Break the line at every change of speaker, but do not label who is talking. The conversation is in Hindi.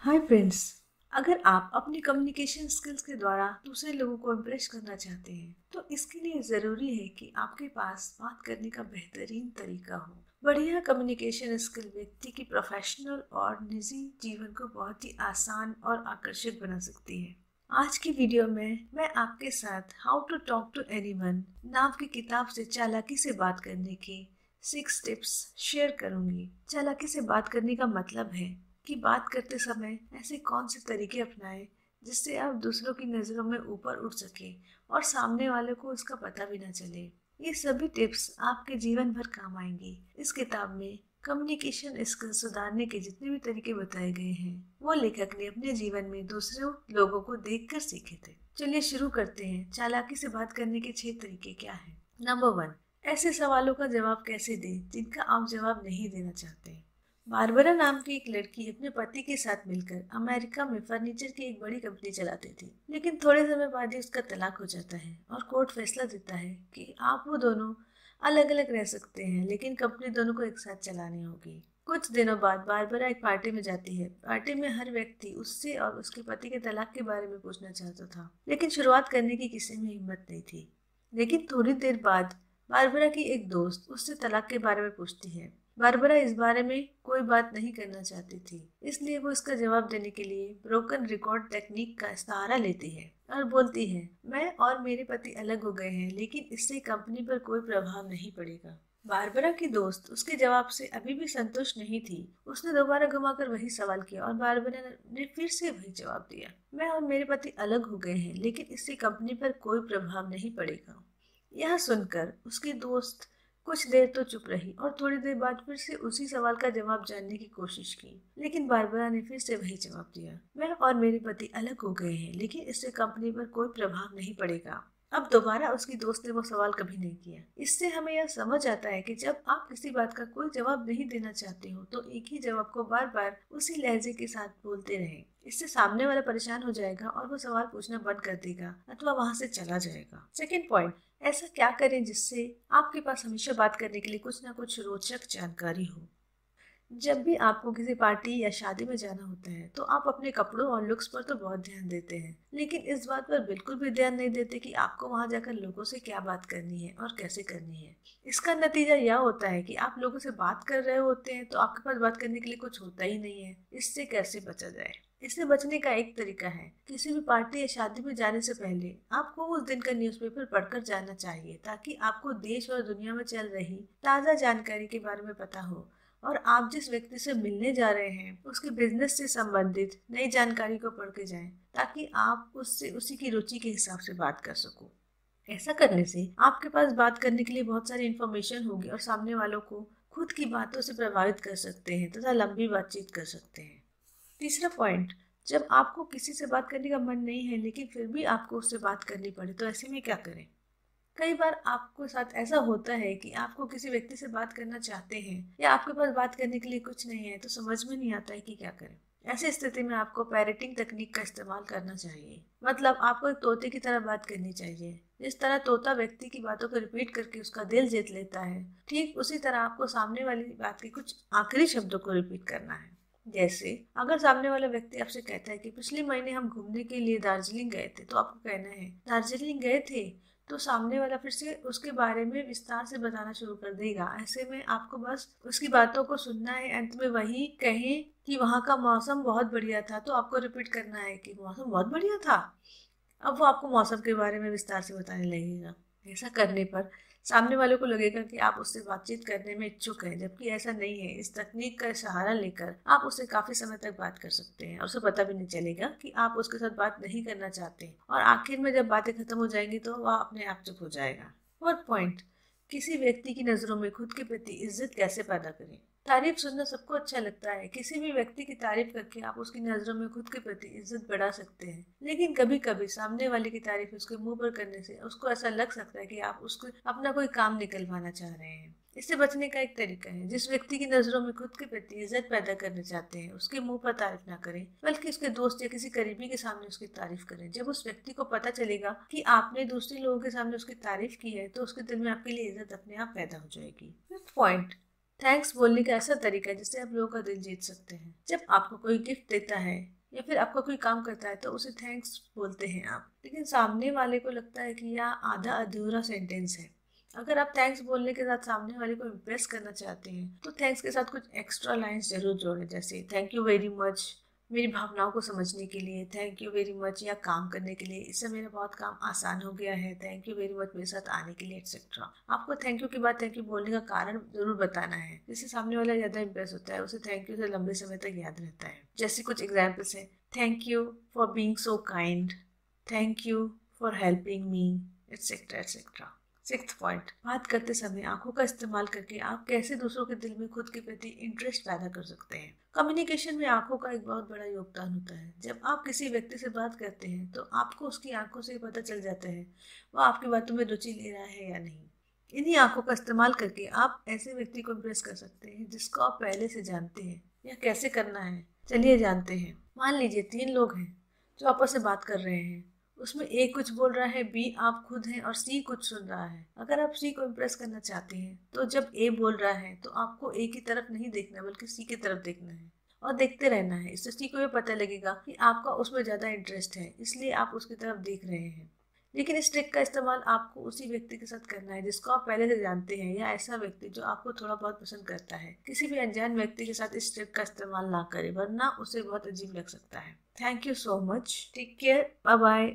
Hi friends. अगर आप अपनी कम्युनिकेशन स्किल्स के द्वारा दूसरे लोगों को इम्प्रेस करना चाहते हैं तो इसके लिए ज़रूरी है कि आपके पास बात करने का बेहतरीन तरीका हो। बढ़िया कम्युनिकेशन स्किल व्यक्ति की प्रोफेशनल और निजी जीवन को बहुत ही आसान और आकर्षक बना सकती है। आज की वीडियो में मैं आपके साथ how to talk to anyone नाम की किताब से चालाकी से बात करने की 6 टिप्स शेयर करूंगी। चालाकी से बात करने का मतलब है कि बात करते समय ऐसे कौन से तरीके अपनाएं जिससे आप दूसरों की नज़रों में ऊपर उठ सके और सामने वाले को उसका पता भी ना चले। ये सभी टिप्स आपके जीवन भर काम आएंगी। इस किताब में कम्युनिकेशन स्किल सुधारने के जितने भी तरीके बताए गए हैं वो लेखक ने अपने जीवन में दूसरे लोगों को देखकर सीखे थे। चलिए शुरू करते हैं। चालाकी से बात करने के 6 तरीके क्या हैं। नंबर 1, ऐसे सवालों का जवाब कैसे दें जिनका आप जवाब नहीं देना चाहते। बारबरा नाम की एक लड़की अपने पति के साथ मिलकर अमेरिका में फर्नीचर की एक बड़ी कंपनी चलाती थी, लेकिन थोड़े समय बाद ही उसका तलाक हो जाता है और कोर्ट फैसला देता है कि आप वो दोनों अलग अलग रह सकते हैं, लेकिन कंपनी दोनों को एक साथ चलानी होगी। कुछ दिनों बाद बारबरा एक पार्टी में जाती है। पार्टी में हर व्यक्ति उससे और उसके पति के तलाक के बारे में पूछना चाहता था, लेकिन शुरुआत करने की किसी में हिम्मत नहीं थी। लेकिन थोड़ी देर बाद बारबरा की एक दोस्त उससे तलाक के बारे में पूछती है। बारबरा इस बारे में कोई बात नहीं करना चाहती थी, इसलिए वो इसका जवाब देने के लिए ब्रोकन रिकॉर्ड टेक्निक का सहारा लेती है और बोलती है, मैं और मेरे पति अलग हो गए हैं, लेकिन इससे कंपनी पर कोई प्रभाव नहीं पड़ेगा। बारबरा की दोस्त उसके जवाब से अभी भी संतुष्ट नहीं थी। उसने दोबारा घुमाकर वही सवाल किया और बारबरा ने फिर से वही जवाब दिया, मैं और मेरे पति अलग हो गए हैं, लेकिन इससे कंपनी पर कोई प्रभाव नहीं पड़ेगा। यह सुनकर उसकी दोस्त कुछ देर तो चुप रही और थोड़ी देर बाद फिर से उसी सवाल का जवाब जानने की कोशिश की, लेकिन बारबरा ने फिर से वही जवाब दिया, मैं और मेरे पति अलग हो गए हैं, लेकिन इससे कंपनी पर कोई प्रभाव नहीं पड़ेगा। अब दोबारा उसकी दोस्त ने वो सवाल कभी नहीं किया। इससे हमें यह समझ आता है कि जब आप किसी बात का कोई जवाब नहीं देना चाहते हो तो एक ही जवाब को बार बार उसी लहजे के साथ बोलते रहें। इससे सामने वाला परेशान हो जाएगा और वो सवाल पूछना बंद कर देगा अथवा वहां से चला जाएगा। सेकेंड पॉइंट, ऐसा क्या करें जिससे आपके पास हमेशा बात करने के लिए कुछ ना कुछ रोचक जानकारी हो। जब भी आपको किसी पार्टी या शादी में जाना होता है तो आप अपने कपड़ों और लुक्स पर तो बहुत ध्यान देते हैं, लेकिन इस बात पर बिल्कुल भी ध्यान नहीं देते कि आपको वहां जाकर लोगों से क्या बात करनी है और कैसे करनी है। इसका नतीजा यह होता है कि आप लोगों से बात कर रहे होते हैं तो आपके पास बात करने के लिए कुछ होता ही नहीं है। इससे कैसे बचा जाए? इससे बचने का एक तरीका है, किसी भी पार्टी या शादी में जाने से पहले आपको उस दिन का न्यूज़पेपर पढ़कर जाना चाहिए, ताकि आपको देश और दुनिया में चल रही ताज़ा जानकारी के बारे में पता हो और आप जिस व्यक्ति से मिलने जा रहे हैं उसके बिजनेस से संबंधित नई जानकारी को पढ़ के जाएं, ताकि आप उससे उसी की रुचि के हिसाब से बात कर सको। ऐसा करने से आपके पास बात करने के लिए बहुत सारी इन्फॉर्मेशन होगी और सामने वालों को खुद की बातों से प्रभावित कर सकते हैं तथा लंबी बातचीत कर सकते हैं। तीसरा पॉइंट, जब आपको किसी से बात करने का मन नहीं है लेकिन फिर भी आपको उससे बात करनी पड़े तो ऐसे में क्या करें? कई बार आपको साथ ऐसा होता है कि आपको किसी व्यक्ति से बात करना चाहते हैं या आपके पास बात करने के लिए कुछ नहीं है तो समझ में नहीं आता है कि क्या करें। ऐसी स्थिति में आपको पैरेटिंग तकनीक का इस्तेमाल करना चाहिए। मतलब आपको एक तोते की तरह बात करनी चाहिए। जिस तरह तोता व्यक्ति की बातों को रिपीट करके उसका दिल जीत लेता है, ठीक उसी तरह आपको सामने वाली बात के कुछ आखिरी शब्दों को रिपीट करना है। जैसे अगर सामने वाला व्यक्ति आपसे कहता है कि पिछले महीने हम घूमने के लिए दार्जिलिंग गए थे, तो आपको कहना है, दार्जिलिंग गए थे? तो सामने वाला फिर से उसके बारे में विस्तार से बताना शुरू कर देगा। ऐसे में आपको बस उसकी बातों को सुनना है। अंत में वही कहे कि वहाँ का मौसम बहुत बढ़िया था, तो आपको रिपीट करना है कि मौसम बहुत बढ़िया था। अब वो आपको मौसम के बारे में विस्तार से बताने लगेगा। ऐसा करने पर सामने वाले को लगेगा कि आप उससे बातचीत करने में इच्छुक हैं, जबकि ऐसा नहीं है। इस तकनीक का सहारा लेकर आप उससे काफी समय तक बात कर सकते हैं और उसे पता भी नहीं चलेगा कि आप उसके साथ बात नहीं करना चाहते, और आखिर में जब बातें खत्म हो जाएंगी तो वह अपने आप चुप हो जाएगा। फोर्थ पॉइंट, किसी व्यक्ति की नजरों में खुद के प्रति इज्जत कैसे पैदा करें। तारीफ सुनना सबको अच्छा लगता है। किसी भी व्यक्ति की तारीफ करके आप उसकी नजरों में खुद के प्रति इज्जत बढ़ा सकते हैं, लेकिन कभी कभी सामने वाले की तारीफ उसके मुंह पर करने से उसको ऐसा लग सकता है कि आप उसको अपना कोई काम निकलवाना चाह रहे हैं। इससे बचने का एक तरीका है, जिस व्यक्ति की नजरों में खुद के प्रति इज्जत पैदा करना चाहते हैं उसके मुंह पर तारीफ ना करें, बल्कि उसके दोस्त या किसी करीबी के सामने उसकी तारीफ करें। जब उस व्यक्ति को पता चलेगा कि आपने दूसरे लोगों के सामने उसकी तारीफ की है तो उसके दिल में आपके लिए इज्जत अपने आप पैदा हो जाएगी। फिफ्थ पॉइंट, थैंक्स बोलने का ऐसा तरीका है जिससे आप लोगों का दिल जीत सकते हैं। जब आपको कोई गिफ्ट देता है या फिर आपका कोई काम करता है तो उसे थैंक्स बोलते हैं आप, लेकिन सामने वाले को लगता है कि यह आधा अधूरा सेंटेंस है। अगर आप थैंक्स बोलने के साथ सामने वाले को इम्प्रेस करना चाहते हैं तो थैंक्स के साथ कुछ एक्स्ट्रा लाइंस जरूर जोड़ें, जैसे थैंक यू वेरी मच मेरी भावनाओं को समझने के लिए, थैंक यू वेरी मच या काम करने के लिए, इससे मेरा बहुत काम आसान हो गया है, थैंक यू वेरी मच मेरे साथ आने के लिए, एक्सेट्रा। आपको थैंक यू के बाद थैंक यू बोलने का कारण जरूर बताना है, जिससे सामने वाला ज्यादा इम्प्रेस होता है, उसे थैंक यू से लंबे समय तक याद रहता है। जैसे कुछ एग्जाम्पल्स हैं, thank you for being so kind, thank you for helping me, etcetera etcetera. Sixth point, बात करते समय आंखों का इस्तेमाल करके आप कैसे दूसरों के दिल में खुद के प्रति इंटरेस्ट पैदा कर सकते हैं। कम्युनिकेशन में आंखों का एक बहुत बड़ा योगदान होता है। जब आप किसी व्यक्ति से बात करते हैं तो आपको उसकी आंखों से पता चल जाता है वह आपकी बातों में रुचि ले रहा है या नहीं। इन्हीं आंखों का इस्तेमाल करके आप ऐसे व्यक्ति को इम्प्रेस कर सकते हैं जिसको आप पहले से जानते हैं। यह कैसे करना है, चलिए जानते हैं। मान लीजिए 3 लोग हैं जो आपस में बात कर रहे हैं। उसमें ए कुछ बोल रहा है, बी आप खुद हैं और सी कुछ सुन रहा है। अगर आप सी को इम्प्रेस करना चाहते हैं तो जब ए बोल रहा है तो आपको ए की तरफ नहीं देखना बल्कि सी की तरफ देखना है और देखते रहना है। इससे सी को ये पता लगेगा कि आपका उसमें ज़्यादा इंटरेस्ट है, इसलिए आप उसकी तरफ देख रहे हैं। लेकिन इस ट्रिक का इस्तेमाल आपको उसी व्यक्ति के साथ करना है जिसको आप पहले से जानते हैं, या ऐसा व्यक्ति जो आपको थोड़ा बहुत पसंद करता है। किसी भी अनजान व्यक्ति के साथ इस ट्रिक का इस्तेमाल ना करें, वरना उसे बहुत अजीब लग सकता है। Thank you so much, take care, bye bye.